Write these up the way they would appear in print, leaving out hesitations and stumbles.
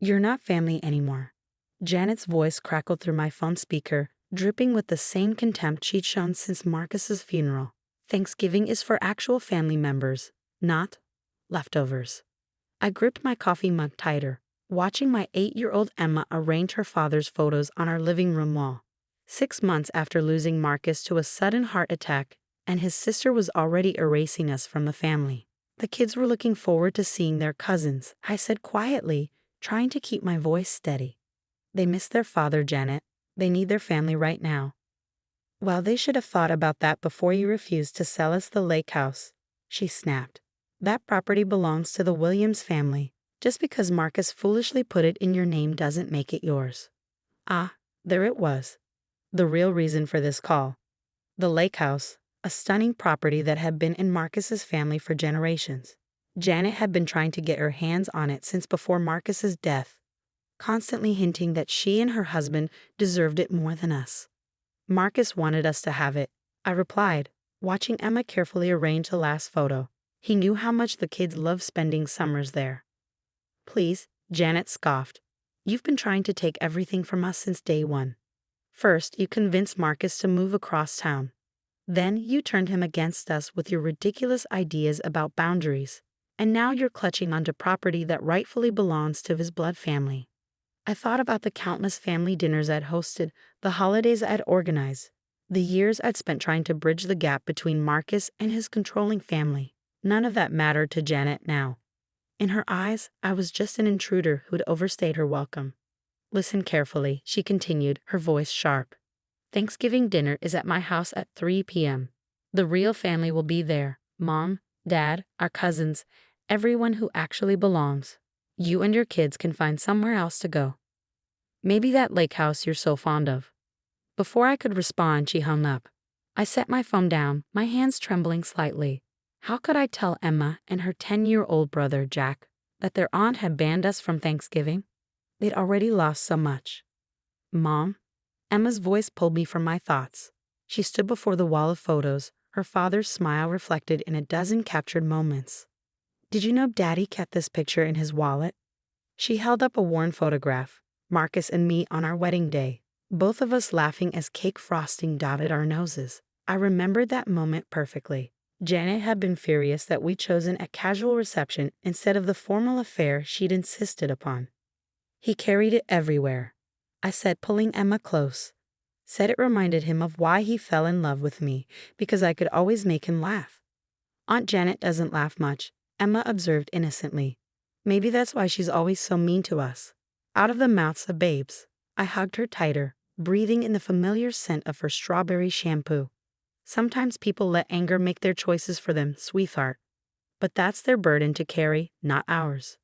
You're not family anymore. Janet's voice crackled through my phone speaker, dripping with the same contempt she'd shown since Marcus's funeral. Thanksgiving is for actual family members, not leftovers. I gripped my coffee mug tighter, watching my 8-year-old Emma arrange her father's photos on our living room wall. 6 months after losing Marcus to a sudden heart attack, and his sister was already erasing us from the family. The kids were looking forward to seeing their cousins, I said quietly, trying to keep my voice steady. They miss their father, Janet. They need their family right now. Well, they should have thought about that before you refused to sell us the lake house, she snapped. That property belongs to the Williams family. Just because Marcus foolishly put it in your name doesn't make it yours. Ah, there it was. The real reason for this call. The lake house, a stunning property that had been in Marcus's family for generations. Janet had been trying to get her hands on it since before Marcus's death, constantly hinting that she and her husband deserved it more than us. Marcus wanted us to have it, I replied, watching Emma carefully arrange the last photo. He knew how much the kids loved spending summers there. Please, Janet scoffed. You've been trying to take everything from us since day one. First, you convinced Marcus to move across town. Then you turned him against us with your ridiculous ideas about boundaries. And now you're clutching onto property that rightfully belongs to his blood family. I thought about the countless family dinners I'd hosted, the holidays I'd organized, the years I'd spent trying to bridge the gap between Marcus and his controlling family. None of that mattered to Janet now. In her eyes, I was just an intruder who'd overstayed her welcome. Listen carefully, she continued, her voice sharp. Thanksgiving dinner is at my house at 3 p.m. The real family will be there. Mom, Dad, our cousins, everyone who actually belongs. You and your kids can find somewhere else to go. Maybe that lake house you're so fond of. Before I could respond, she hung up. I set my phone down, my hands trembling slightly. How could I tell Emma and her 10-year-old brother, Jack, that their aunt had banned us from Thanksgiving? They'd already lost so much. Mom? Emma's voice pulled me from my thoughts. She stood before the wall of photos, her father's smile reflected in a dozen captured moments. Did you know Daddy kept this picture in his wallet? She held up a worn photograph, Marcus and me on our wedding day, both of us laughing as cake frosting dotted our noses. I remembered that moment perfectly. Janet had been furious that we'd chosen a casual reception instead of the formal affair she'd insisted upon. He carried it everywhere, I said, pulling Emma close. Said it reminded him of why he fell in love with me, because I could always make him laugh. Aunt Janet doesn't laugh much, Emma observed innocently. Maybe that's why she's always so mean to us. Out of the mouths of babes. I hugged her tighter, breathing in the familiar scent of her strawberry shampoo. Sometimes people let anger make their choices for them, sweetheart. But that's their burden to carry, not ours.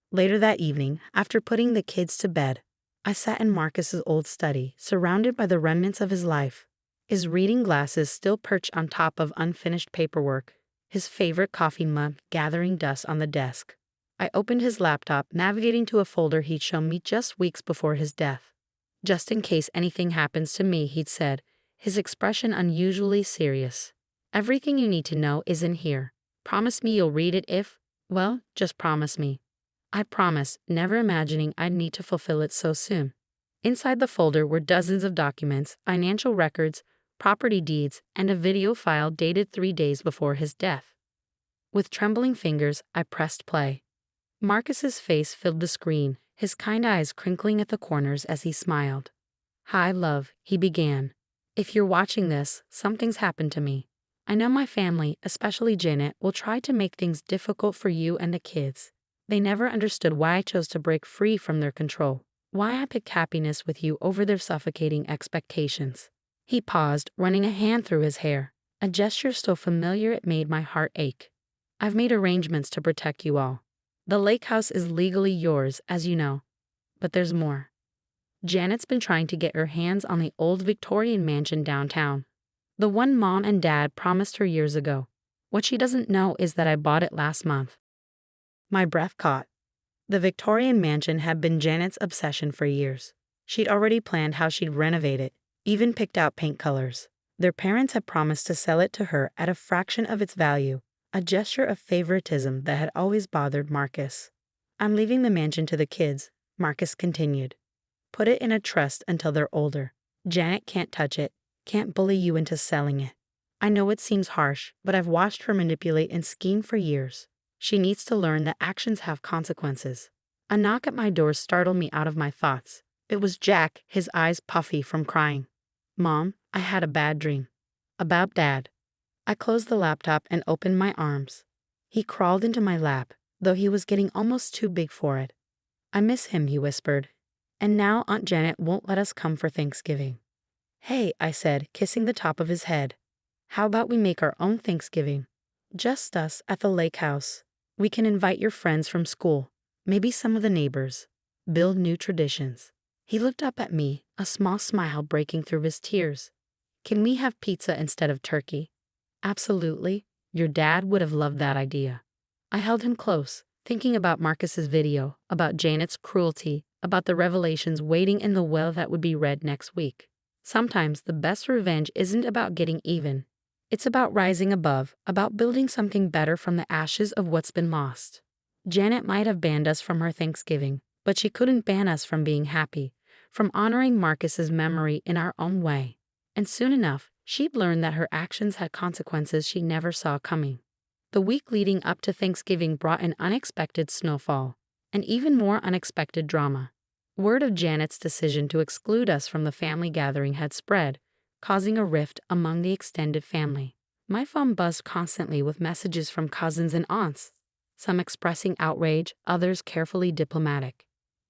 Later that evening, after putting the kids to bed, I sat in Marcus's old study, surrounded by the remnants of his life. His reading glasses still perched on top of unfinished paperwork, his favorite coffee mug gathering dust on the desk. I opened his laptop, navigating to a folder he'd shown me just weeks before his death. Just in case anything happens to me, he'd said, his expression unusually serious. Everything you need to know is in here. Promise me you'll read it if, well, just promise me. I promised, never imagining I'd need to fulfill it so soon. Inside the folder were dozens of documents, financial records, property deeds, and a video file dated 3 days before his death. With trembling fingers, I pressed play. Marcus's face filled the screen, his kind eyes crinkling at the corners as he smiled. Hi, love, he began. If you're watching this, something's happened to me. I know my family, especially Janet, will try to make things difficult for you and the kids. They never understood why I chose to break free from their control, why I picked happiness with you over their suffocating expectations. He paused, running a hand through his hair, a gesture so familiar it made my heart ache. I've made arrangements to protect you all. The lake house is legally yours, as you know. But there's more. Janet's been trying to get her hands on the old Victorian mansion downtown. The one Mom and Dad promised her years ago. What she doesn't know is that I bought it last month. My breath caught. The Victorian mansion had been Janet's obsession for years. She'd already planned how she'd renovate it, even picked out paint colors. Their parents had promised to sell it to her at a fraction of its value, a gesture of favoritism that had always bothered Marcus. I'm leaving the mansion to the kids, Marcus continued. Put it in a trust until they're older. Janet can't touch it, can't bully you into selling it. I know it seems harsh, but I've watched her manipulate and scheme for years. She needs to learn that actions have consequences. A knock at my door startled me out of my thoughts. It was Jack, his eyes puffy from crying. Mom, I had a bad dream. About Dad. I closed the laptop and opened my arms. He crawled into my lap, though he was getting almost too big for it. I miss him, he whispered. And now Aunt Janet won't let us come for Thanksgiving. Hey, I said, kissing the top of his head. How about we make our own Thanksgiving? Just us at the lake house. We can invite your friends from school, maybe some of the neighbors. Build new traditions. He looked up at me, a small smile breaking through his tears. Can we have pizza instead of turkey? Absolutely. Your dad would have loved that idea. I held him close, thinking about Marcus's video, about Janet's cruelty, about the revelations waiting in the well that would be read next week. Sometimes the best revenge isn't about getting even. It's about rising above, about building something better from the ashes of what's been lost. Janet might have banned us from her Thanksgiving, but she couldn't ban us from being happy, from honoring Marcus's memory in our own way. And soon enough, she'd learn that her actions had consequences she never saw coming. The week leading up to Thanksgiving brought an unexpected snowfall, and even more unexpected drama. Word of Janet's decision to exclude us from the family gathering had spread, causing a rift among the extended family. My phone buzzed constantly with messages from cousins and aunts, some expressing outrage, others carefully diplomatic.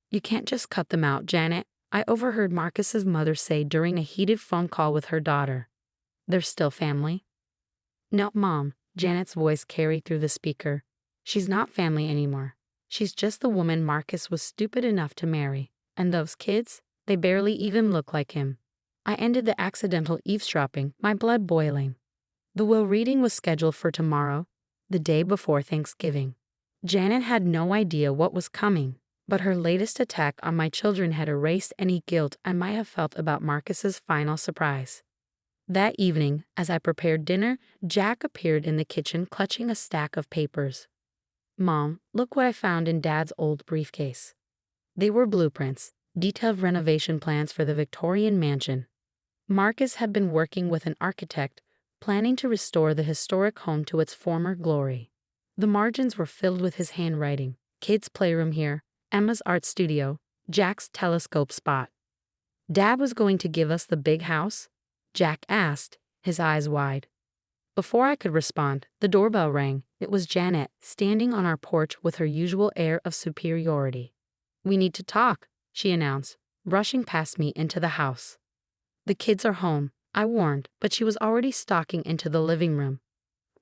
You can't just cut them out, Janet, I overheard Marcus's mother say during a heated phone call with her daughter. They're still family? No, Mom, Janet's voice carried through the speaker. She's not family anymore. She's just the woman Marcus was stupid enough to marry. And those kids, they barely even look like him. I ended the accidental eavesdropping, my blood boiling. The will reading was scheduled for tomorrow, the day before Thanksgiving. Janet had no idea what was coming, but her latest attack on my children had erased any guilt I might have felt about Marcus's final surprise. That evening, as I prepared dinner, Jack appeared in the kitchen clutching a stack of papers. Mom, look what I found in Dad's old briefcase. They were blueprints, detailed renovation plans for the Victorian mansion. Marcus had been working with an architect, planning to restore the historic home to its former glory. The margins were filled with his handwriting: kids' playroom here, Emma's art studio, Jack's telescope spot. Dad was going to give us the big house? Jack asked, his eyes wide. Before I could respond, the doorbell rang. It was Janet, standing on our porch with her usual air of superiority. We need to talk, she announced, brushing past me into the house. The kids are home, I warned, but she was already stalking into the living room.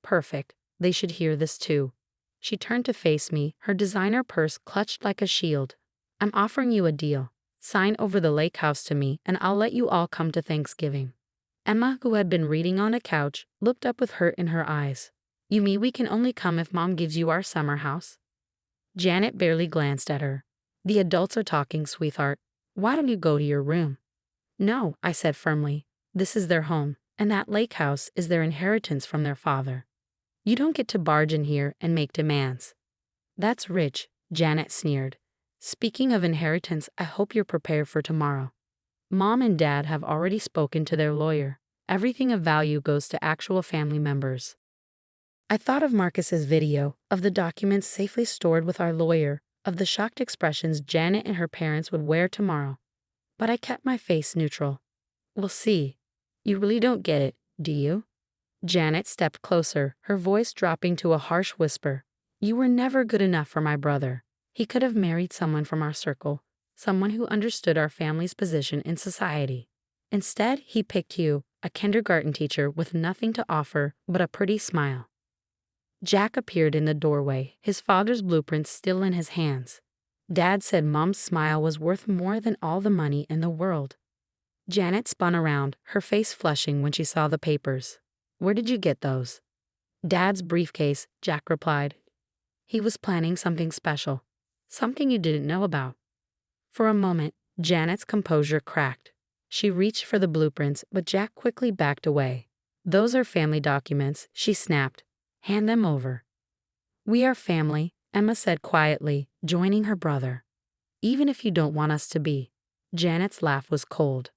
Perfect, they should hear this too. She turned to face me, her designer purse clutched like a shield. I'm offering you a deal. Sign over the lake house to me, and I'll let you all come to Thanksgiving. Emma, who had been reading on a couch, looked up with hurt in her eyes. You mean we can only come if Mom gives you our summer house? Janet barely glanced at her. The adults are talking, sweetheart. Why don't you go to your room? No, I said firmly. This is their home, and that lake house is their inheritance from their father. You don't get to barge in here and make demands. That's rich, Janet sneered. Speaking of inheritance, I hope you're prepared for tomorrow. Mom and Dad have already spoken to their lawyer. Everything of value goes to actual family members. I thought of Marcus's video, of the documents safely stored with our lawyer, of the shocked expressions Janet and her parents would wear tomorrow. But I kept my face neutral. We'll see. You really don't get it, do you? Janet stepped closer, her voice dropping to a harsh whisper. You were never good enough for my brother. He could have married someone from our circle, someone who understood our family's position in society. Instead, he picked you, a kindergarten teacher with nothing to offer but a pretty smile. Jack appeared in the doorway, his father's blueprints still in his hands. Dad said Mom's smile was worth more than all the money in the world. Janet spun around, her face flushing when she saw the papers. Where did you get those? Dad's briefcase, Jack replied. He was planning something special, something you didn't know about. For a moment, Janet's composure cracked. She reached for the blueprints, but Jack quickly backed away. Those are family documents, she snapped. Hand them over. We are family, Emma said quietly, joining her brother. even if you don't want us to be. Janet's laugh was cold.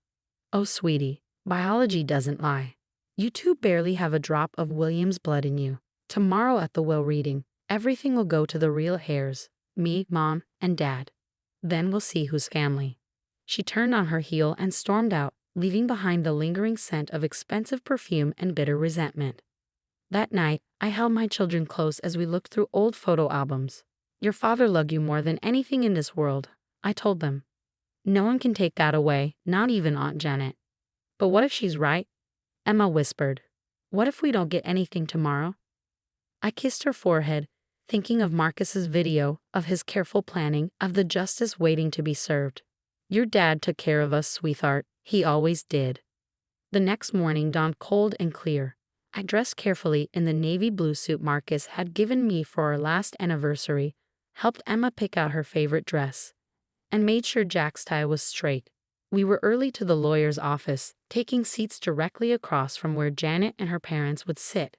Oh, sweetie, biology doesn't lie. You two barely have a drop of William's blood in you. Tomorrow at the will reading, everything will go to the real heirs, me, Mom, and Dad. Then we'll see who's family. She turned on her heel and stormed out, leaving behind the lingering scent of expensive perfume and bitter resentment. That night, I held my children close as we looked through old photo albums. Your father loved you more than anything in this world, I told them. No one can take that away, not even Aunt Janet. But what if she's right? Emma whispered. What if we don't get anything tomorrow? I kissed her forehead, thinking of Marcus's video, of his careful planning, of the justice waiting to be served. Your dad took care of us, sweetheart. He always did. The next morning dawned cold and clear. I dressed carefully in the navy blue suit Marcus had given me for our last anniversary, helped Emma pick out her favorite dress, and made sure Jack's tie was straight. We were early to the lawyer's office, taking seats directly across from where Janet and her parents would sit.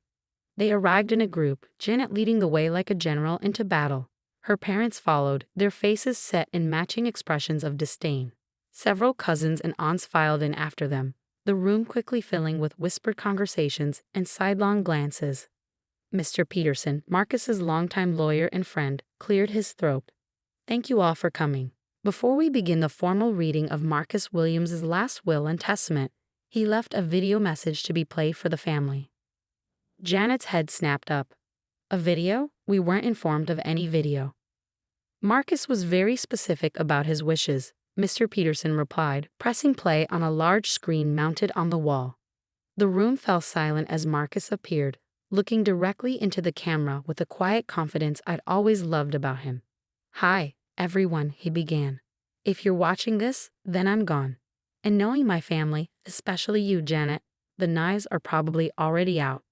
They arrived in a group, Janet leading the way like a general into battle. Her parents followed, their faces set in matching expressions of disdain. Several cousins and aunts filed in after them, the room quickly filling with whispered conversations and sidelong glances. Mr. Peterson, Marcus's longtime lawyer and friend, cleared his throat. Thank you all for coming. Before we begin the formal reading of Marcus Williams's last will and testament, he left a video message to be played for the family. Janet's head snapped up. A video? We weren't informed of any video. Marcus was very specific about his wishes, Mr. Peterson replied, pressing play on a large screen mounted on the wall. The room fell silent as Marcus appeared, looking directly into the camera with the quiet confidence I'd always loved about him. Hi, everyone, he began. If you're watching this, then I'm gone. And knowing my family, especially you, Janet, the knives are probably already out.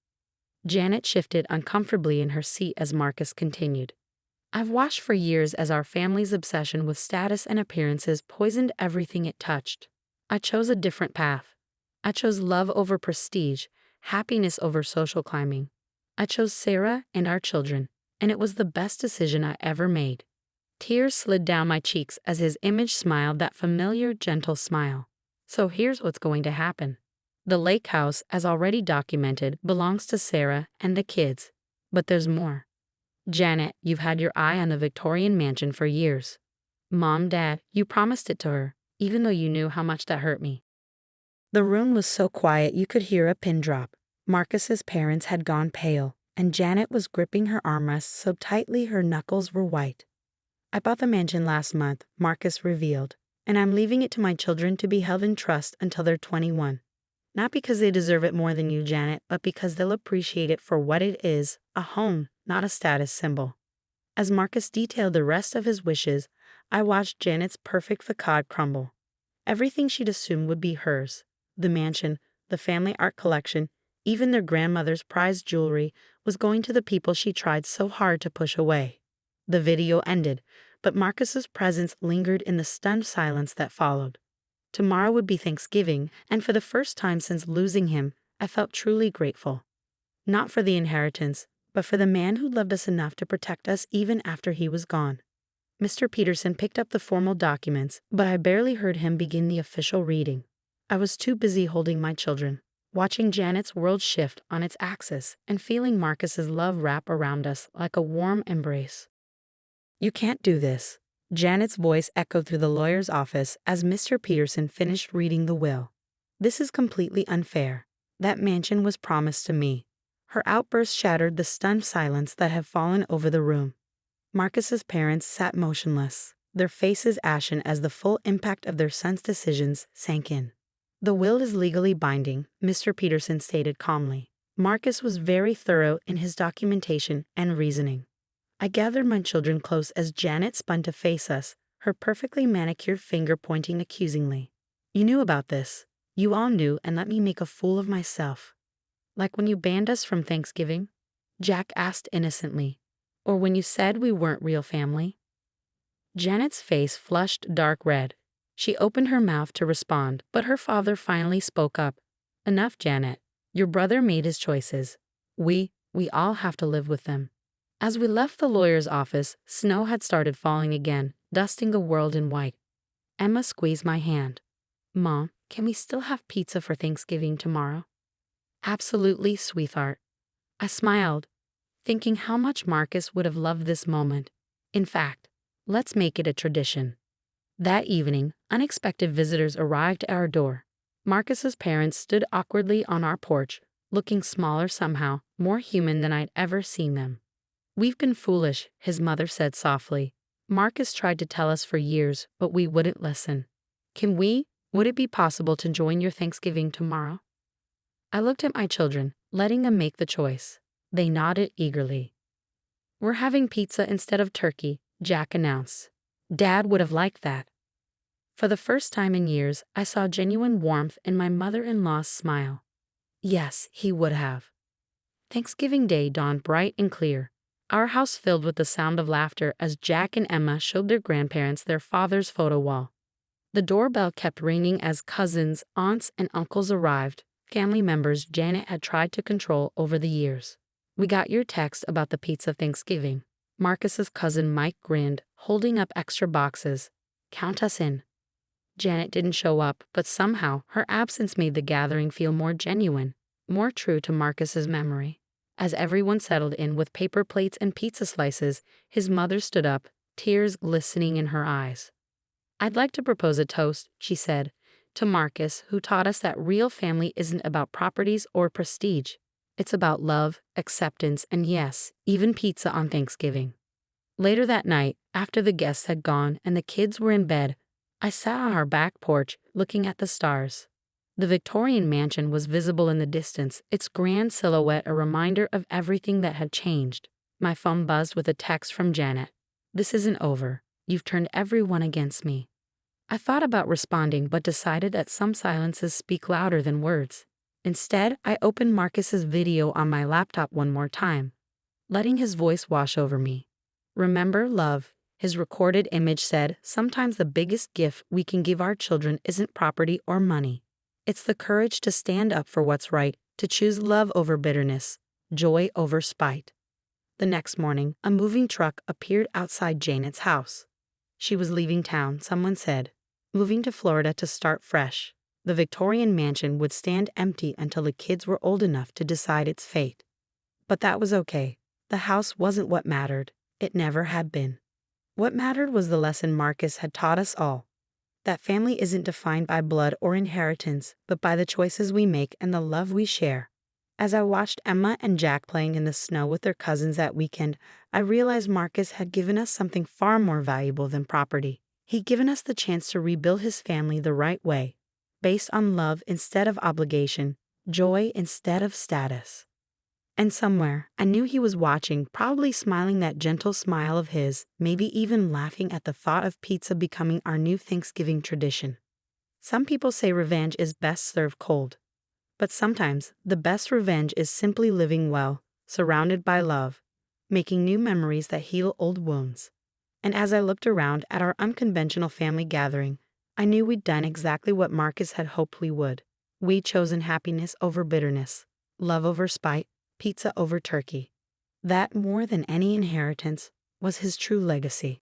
Janet shifted uncomfortably in her seat as Marcus continued. I've watched for years as our family's obsession with status and appearances poisoned everything it touched. I chose a different path. I chose love over prestige, happiness over social climbing. I chose Sarah and our children, and it was the best decision I ever made. Tears slid down my cheeks as his image smiled that familiar, gentle smile. So here's what's going to happen. The lake house, as already documented, belongs to Sarah and the kids. But there's more. Janet, you've had your eye on the Victorian mansion for years. Mom, Dad, you promised it to her, even though you knew how much that hurt me. The room was so quiet you could hear a pin drop. Marcus's parents had gone pale, and Janet was gripping her armrest so tightly her knuckles were white. I bought the mansion last month, Marcus revealed, and I'm leaving it to my children to be held in trust until they're 21. Not because they deserve it more than you, Janet, but because they'll appreciate it for what it is, a home, not a status symbol. As Marcus detailed the rest of his wishes, I watched Janet's perfect facade crumble. Everything she'd assumed would be hers, the mansion, the family art collection, even their grandmother's prized jewelry, was going to the people she tried so hard to push away. The video ended, but Marcus's presence lingered in the stunned silence that followed. Tomorrow would be Thanksgiving, and for the first time since losing him, I felt truly grateful. Not for the inheritance, but for the man who loved us enough to protect us even after he was gone. Mr. Peterson picked up the formal documents, but I barely heard him begin the official reading. I was too busy holding my children, watching Janet's world shift on its axis and feeling Marcus's love wrap around us like a warm embrace. You can't do this. Janet's voice echoed through the lawyer's office as Mr. Peterson finished reading the will. This is completely unfair. That mansion was promised to me. Her outburst shattered the stunned silence that had fallen over the room. Marcus's parents sat motionless, their faces ashen as the full impact of their son's decisions sank in. The will is legally binding, Mr. Peterson stated calmly. Marcus was very thorough in his documentation and reasoning. I gathered my children close as Janet spun to face us, her perfectly manicured finger pointing accusingly. You knew about this. You all knew and let me make a fool of myself. Like when you banned us from Thanksgiving? Jack asked innocently. Or when you said we weren't real family? Janet's face flushed dark red. She opened her mouth to respond, but her father finally spoke up. Enough, Janet. Your brother made his choices. We all have to live with them. As we left the lawyer's office, snow had started falling again, dusting the world in white. Emma squeezed my hand. Mom, can we still have pizza for Thanksgiving tomorrow? Absolutely, sweetheart. I smiled, thinking how much Marcus would have loved this moment. In fact, let's make it a tradition. That evening, unexpected visitors arrived at our door. Marcus's parents stood awkwardly on our porch, looking smaller somehow, more human than I'd ever seen them. We've been foolish, his mother said softly. Marcus tried to tell us for years, but we wouldn't listen. Would it be possible to join your Thanksgiving tomorrow? I looked at my children, letting them make the choice. They nodded eagerly. We're having pizza instead of turkey, Jack announced. Dad would have liked that. For the first time in years, I saw genuine warmth in my mother-in-law's smile. Yes, he would have. Thanksgiving Day dawned bright and clear, our house filled with the sound of laughter as Jack and Emma showed their grandparents their father's photo wall. The doorbell kept ringing as cousins, aunts, and uncles arrived, family members Janet had tried to control over the years. We got your text about the pizza Thanksgiving. Marcus's cousin Mike grinned, holding up extra boxes. Count us in. Janet didn't show up, but somehow her absence made the gathering feel more genuine, more true to Marcus's memory. As everyone settled in with paper plates and pizza slices, his mother stood up, tears glistening in her eyes. I'd like to propose a toast, she said, to Marcus, who taught us that real family isn't about properties or prestige. It's about love, acceptance, and yes, even pizza on Thanksgiving. Later that night, after the guests had gone and the kids were in bed, I sat on our back porch, looking at the stars. The Victorian mansion was visible in the distance, its grand silhouette a reminder of everything that had changed. My phone buzzed with a text from Janet. This isn't over. You've turned everyone against me. I thought about responding but decided that some silences speak louder than words. Instead, I opened Marcus's video on my laptop one more time, letting his voice wash over me. Remember, love, his recorded image said, sometimes the biggest gift we can give our children isn't property or money. It's the courage to stand up for what's right, to choose love over bitterness, joy over spite. The next morning, a moving truck appeared outside Janet's house. She was leaving town, someone said, moving to Florida to start fresh. The Victorian mansion would stand empty until the kids were old enough to decide its fate. But that was okay. The house wasn't what mattered. It never had been. What mattered was the lesson Marcus had taught us all. That family isn't defined by blood or inheritance, but by the choices we make and the love we share. As I watched Emma and Jack playing in the snow with their cousins that weekend, I realized Marcus had given us something far more valuable than property. He'd given us the chance to rebuild his family the right way, based on love instead of obligation, joy instead of status. And somewhere, I knew he was watching, probably smiling that gentle smile of his, maybe even laughing at the thought of pizza becoming our new Thanksgiving tradition. Some people say revenge is best served cold. But sometimes, the best revenge is simply living well, surrounded by love, making new memories that heal old wounds. And as I looked around at our unconventional family gathering, I knew we'd done exactly what Marcus had hoped we would. We'd chosen happiness over bitterness, love over spite, pizza over turkey. That, more than any inheritance, was his true legacy.